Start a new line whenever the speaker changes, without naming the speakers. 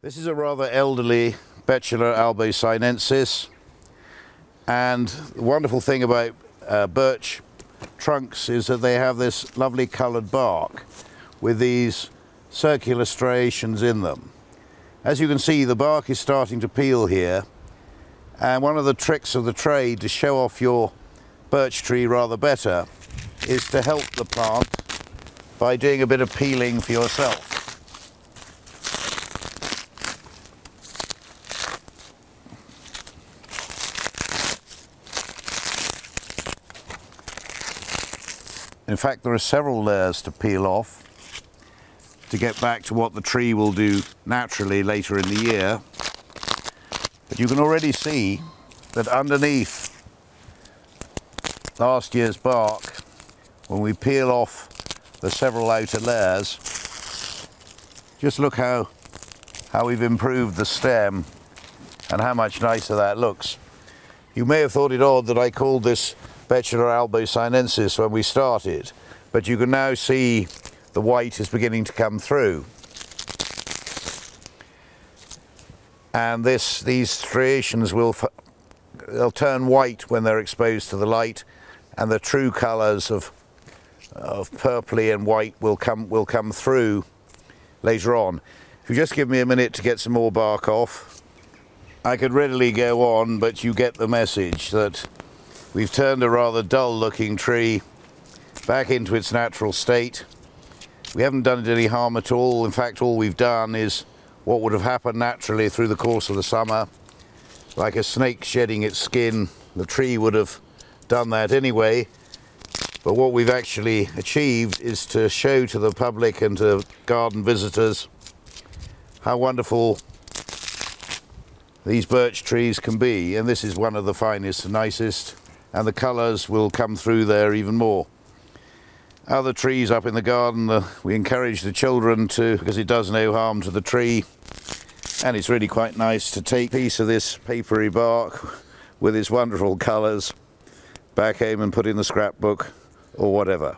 This is a rather elderly Betula albosinensis, and the wonderful thing about birch trunks is that they have this lovely coloured bark with these circular striations in them. As you can see, the bark is starting to peel here, and one of the tricks of the trade to show off your birch tree rather better is to help the plant by doing a bit of peeling for yourself. In fact, there are several layers to peel off to get back to what the tree will do naturally later in the year. But you can already see that underneath last year's bark, when we peel off the several outer layers, just look how we've improved the stem and how much nicer that looks. You may have thought it odd that I called this Betula albosinensis when we started, but you can now see the white is beginning to come through. And these striations they'll turn white when they're exposed to the light, and the true colours of purpley and white will come through later on. If you just give me a minute to get some more bark off, I could readily go on, but you get the message that we've turned a rather dull looking tree back into its natural state. We haven't done it any harm at all. In fact, all we've done is what would have happened naturally through the course of the summer. Like a snake shedding its skin, the tree would have done that anyway. But what we've actually achieved is to show to the public and to garden visitors how wonderful these birch trees can be. And this is one of the finest and nicest, and the colours will come through there even more. Other trees up in the garden, we encourage the children to, because it does no harm to the tree, and it's really quite nice to take a piece of this papery bark with its wonderful colours back home and put in the scrapbook or whatever.